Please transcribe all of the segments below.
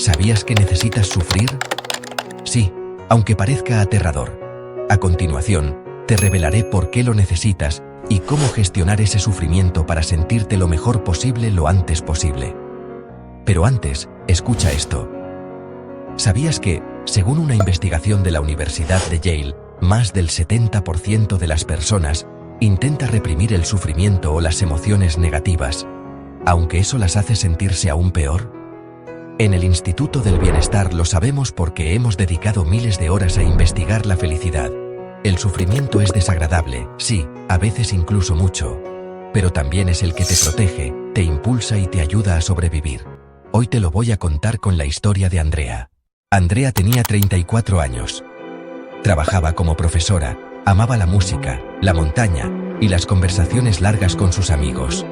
¿Sabías que necesitas sufrir? Sí, aunque parezca aterrador. A continuación, te revelaré por qué lo necesitas y cómo gestionar ese sufrimiento para sentirte lo mejor posible lo antes posible. Pero antes, escucha esto. ¿Sabías que, según una investigación de la Universidad de Yale, más del 70% de las personas intenta reprimir el sufrimiento o las emociones negativas, aunque eso las hace sentirse aún peor? En el Instituto del Bienestar lo sabemos porque hemos dedicado miles de horas a investigar la felicidad. El sufrimiento es desagradable, sí, a veces incluso mucho, pero también es el que te protege, te impulsa y te ayuda a sobrevivir. Hoy te lo voy a contar con la historia de Andrea. Andrea tenía 34 años. Trabajaba como profesora, amaba la música, la montaña y las conversaciones largas con sus amigos.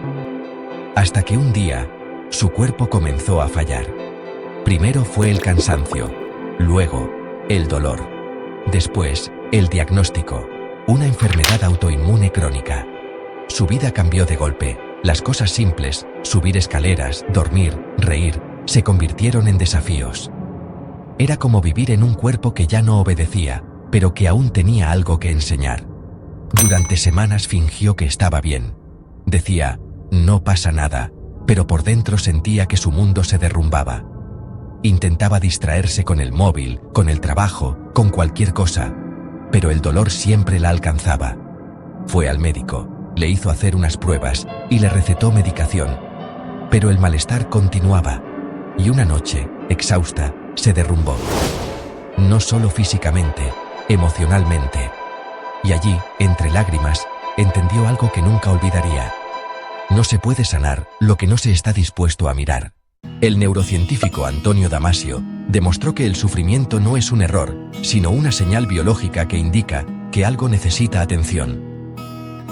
Hasta que un día, su cuerpo comenzó a fallar. Primero fue el cansancio, luego el dolor, después el diagnóstico, una enfermedad autoinmune crónica. Su vida cambió de golpe. Las cosas simples, subir escaleras, dormir, reír, se convirtieron en desafíos. Era como vivir en un cuerpo que ya no obedecía, pero que aún tenía algo que enseñar. Durante semanas fingió que estaba bien. Decía, no pasa nada, pero por dentro sentía que su mundo se derrumbaba. Intentaba distraerse con el móvil, con el trabajo, con cualquier cosa, pero el dolor siempre la alcanzaba. Fue al médico, le hizo hacer unas pruebas y le recetó medicación. Pero el malestar continuaba, y una noche, exhausta, se derrumbó. No solo físicamente, emocionalmente. Y allí, entre lágrimas, entendió algo que nunca olvidaría. No se puede sanar lo que no se está dispuesto a mirar. El neurocientífico Antonio Damasio demostró que el sufrimiento no es un error, sino una señal biológica que indica que algo necesita atención.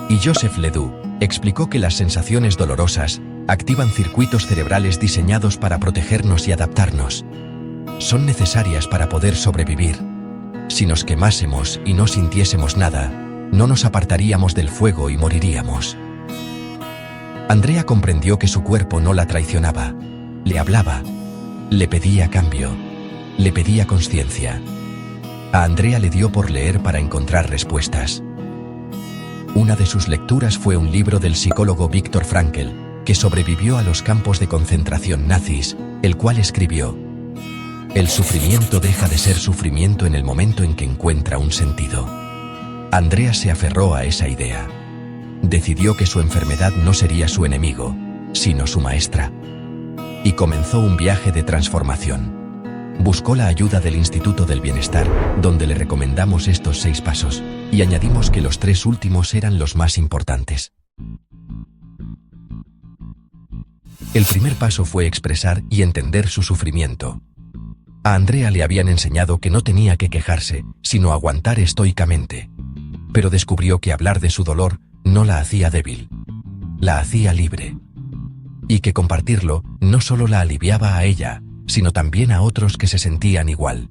Y Joseph Ledoux explicó que las sensaciones dolorosas activan circuitos cerebrales diseñados para protegernos y adaptarnos. Son necesarias para poder sobrevivir. Si nos quemásemos y no sintiésemos nada, no nos apartaríamos del fuego y moriríamos. Andrea comprendió que su cuerpo no la traicionaba. Le hablaba, le pedía cambio, le pedía consciencia. A Andrea le dio por leer para encontrar respuestas. Una de sus lecturas fue un libro del psicólogo Viktor Frankl, que sobrevivió a los campos de concentración nazis, el cual escribió: el sufrimiento deja de ser sufrimiento en el momento en que encuentra un sentido. Andrea se aferró a esa idea. Decidió que su enfermedad no sería su enemigo, sino su maestra. Y comenzó un viaje de transformación. Buscó la ayuda del Instituto del Bienestar, donde le recomendamos estos 6 pasos, y añadimos que los 3 últimos eran los más importantes. El primer paso fue expresar y entender su sufrimiento. A Andrea le habían enseñado que no tenía que quejarse, sino aguantar estoicamente. Pero descubrió que hablar de su dolor no la hacía débil, la hacía libre. Y que compartirlo no solo la aliviaba a ella, sino también a otros que se sentían igual.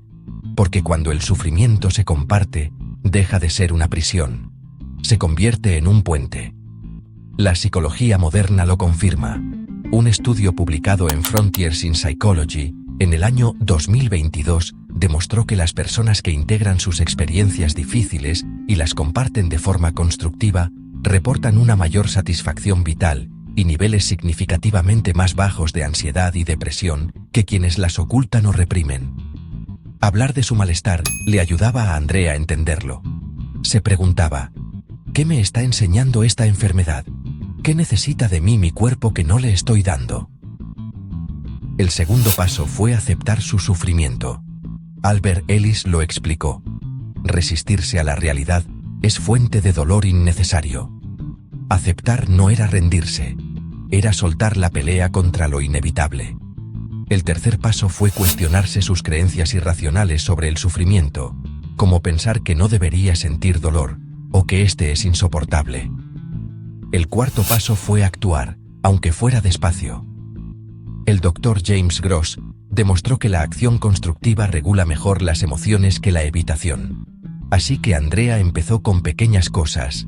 Porque cuando el sufrimiento se comparte, deja de ser una prisión. Se convierte en un puente. La psicología moderna lo confirma. Un estudio publicado en Frontiers in Psychology, en el año 2022, demostró que las personas que integran sus experiencias difíciles y las comparten de forma constructiva, reportan una mayor satisfacción vital y niveles significativamente más bajos de ansiedad y depresión que quienes las ocultan o reprimen. Hablar de su malestar le ayudaba a Andrea a entenderlo. Se preguntaba, ¿qué me está enseñando esta enfermedad? ¿Qué necesita de mí mi cuerpo que no le estoy dando? El segundo paso fue aceptar su sufrimiento. Albert Ellis lo explicó. Resistirse a la realidad es fuente de dolor innecesario. Aceptar no era rendirse, era soltar la pelea contra lo inevitable. El tercer paso fue cuestionarse sus creencias irracionales sobre el sufrimiento, como pensar que no debería sentir dolor, o que este es insoportable. El cuarto paso fue actuar, aunque fuera despacio. El Dr. James Gross demostró que la acción constructiva regula mejor las emociones que la evitación. Así que Andrea empezó con pequeñas cosas.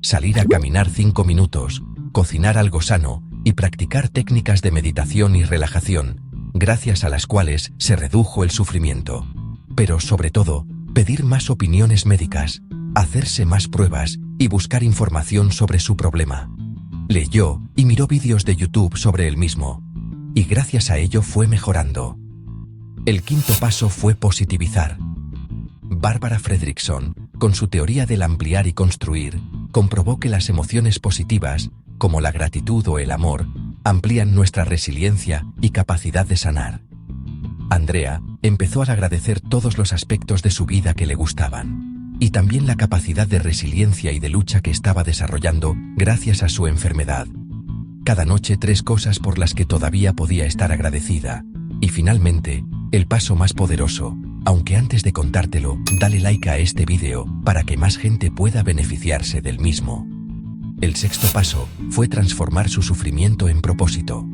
Salir a caminar 5 minutos, cocinar algo sano y practicar técnicas de meditación y relajación, gracias a las cuales se redujo el sufrimiento. Pero sobre todo, pedir más opiniones médicas, hacerse más pruebas y buscar información sobre su problema. Leyó y miró vídeos de YouTube sobre el mismo, y gracias a ello fue mejorando. El quinto paso fue positivizar. Barbara Fredrickson, con su teoría del ampliar y construir, comprobó que las emociones positivas, como la gratitud o el amor, amplían nuestra resiliencia y capacidad de sanar. Andrea empezó a agradecer todos los aspectos de su vida que le gustaban, y también la capacidad de resiliencia y de lucha que estaba desarrollando gracias a su enfermedad. Cada noche 3 cosas por las que todavía podía estar agradecida. Y finalmente, el paso más poderoso, aunque antes de contártelo, dale like a este vídeo para que más gente pueda beneficiarse del mismo. El sexto paso fue transformar su sufrimiento en propósito.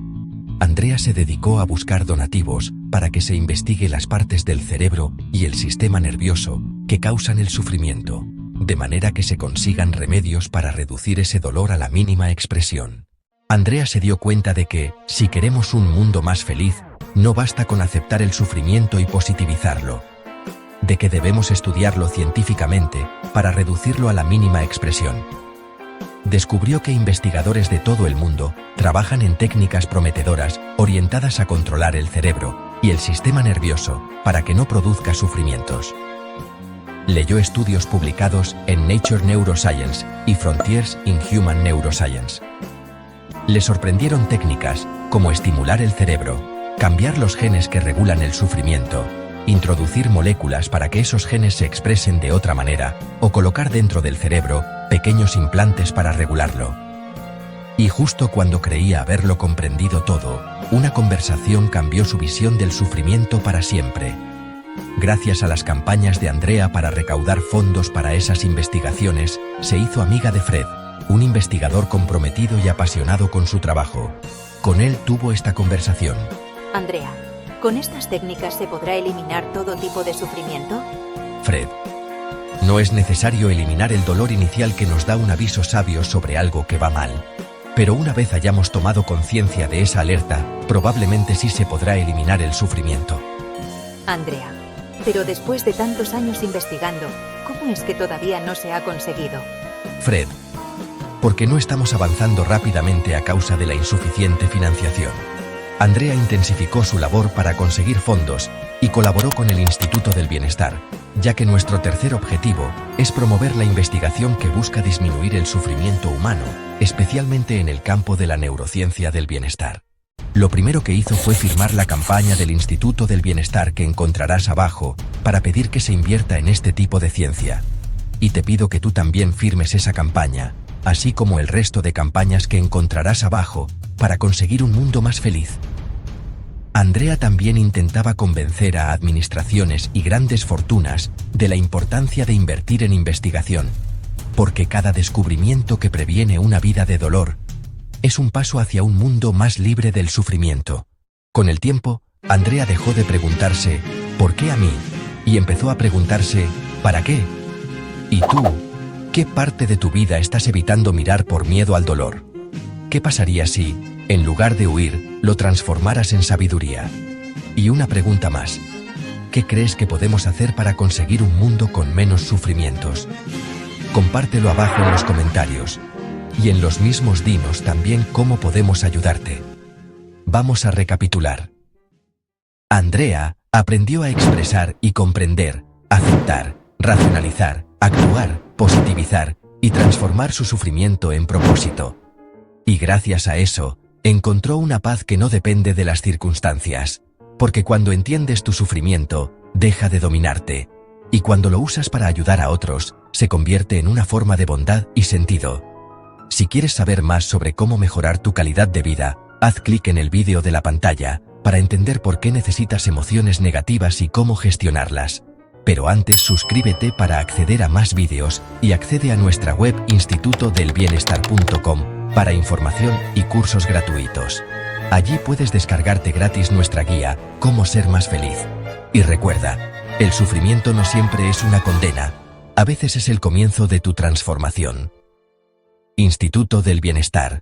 Andrea se dedicó a buscar donativos para que se investigue las partes del cerebro y el sistema nervioso que causan el sufrimiento, de manera que se consigan remedios para reducir ese dolor a la mínima expresión. Andrea se dio cuenta de que, si queremos un mundo más feliz, no basta con aceptar el sufrimiento y positivizarlo, de que debemos estudiarlo científicamente para reducirlo a la mínima expresión. Descubrió que investigadores de todo el mundo trabajan en técnicas prometedoras orientadas a controlar el cerebro y el sistema nervioso para que no produzca sufrimientos. Leyó estudios publicados en Nature Neuroscience y Frontiers in Human Neuroscience. Le sorprendieron técnicas como estimular el cerebro, cambiar los genes que regulan el sufrimiento, introducir moléculas para que esos genes se expresen de otra manera o colocar dentro del cerebro pequeños implantes para regularlo. Y justo cuando creía haberlo comprendido todo, una conversación cambió su visión del sufrimiento para siempre. Gracias a las campañas de Andrea para recaudar fondos para esas investigaciones, se hizo amiga de Fred, un investigador comprometido y apasionado con su trabajo. Con él tuvo esta conversación. Andrea, ¿con estas técnicas se podrá eliminar todo tipo de sufrimiento? Fred, no es necesario eliminar el dolor inicial que nos da un aviso sabio sobre algo que va mal. Pero una vez hayamos tomado conciencia de esa alerta, probablemente sí se podrá eliminar el sufrimiento. Andrea, pero después de tantos años investigando, ¿cómo es que todavía no se ha conseguido? Fred, porque no estamos avanzando rápidamente a causa de la insuficiente financiación. Andrea intensificó su labor para conseguir fondos y colaboró con el Instituto del Bienestar, ya que nuestro tercer objetivo es promover la investigación que busca disminuir el sufrimiento humano, especialmente en el campo de la neurociencia del bienestar. Lo primero que hizo fue firmar la campaña del Instituto del Bienestar que encontrarás abajo para pedir que se invierta en este tipo de ciencia. Y te pido que tú también firmes esa campaña, así como el resto de campañas que encontrarás abajo, para conseguir un mundo más feliz. Andrea también intentaba convencer a administraciones y grandes fortunas de la importancia de invertir en investigación, porque cada descubrimiento que previene una vida de dolor es un paso hacia un mundo más libre del sufrimiento. Con el tiempo, Andrea dejó de preguntarse ¿por qué a mí? Y empezó a preguntarse ¿para qué? ¿Y tú? ¿Qué parte de tu vida estás evitando mirar por miedo al dolor? ¿Qué pasaría si, en lugar de huir, lo transformaras en sabiduría? Y una pregunta más. ¿Qué crees que podemos hacer para conseguir un mundo con menos sufrimientos? Compártelo abajo en los comentarios. Y en los mismos dinos también cómo podemos ayudarte. Vamos a recapitular. Andrea aprendió a expresar y comprender, aceptar, racionalizar, actuar, positivizar y transformar su sufrimiento en propósito. Y gracias a eso, encontró una paz que no depende de las circunstancias, porque cuando entiendes tu sufrimiento, deja de dominarte, y cuando lo usas para ayudar a otros, se convierte en una forma de bondad y sentido. Si quieres saber más sobre cómo mejorar tu calidad de vida, haz clic en el vídeo de la pantalla para entender por qué necesitas emociones negativas y cómo gestionarlas. Pero antes suscríbete para acceder a más vídeos y accede a nuestra web institutodelbienestar.com para información y cursos gratuitos. Allí puedes descargarte gratis nuestra guía Cómo ser más feliz. Y recuerda, el sufrimiento no siempre es una condena, a veces es el comienzo de tu transformación. Instituto del Bienestar.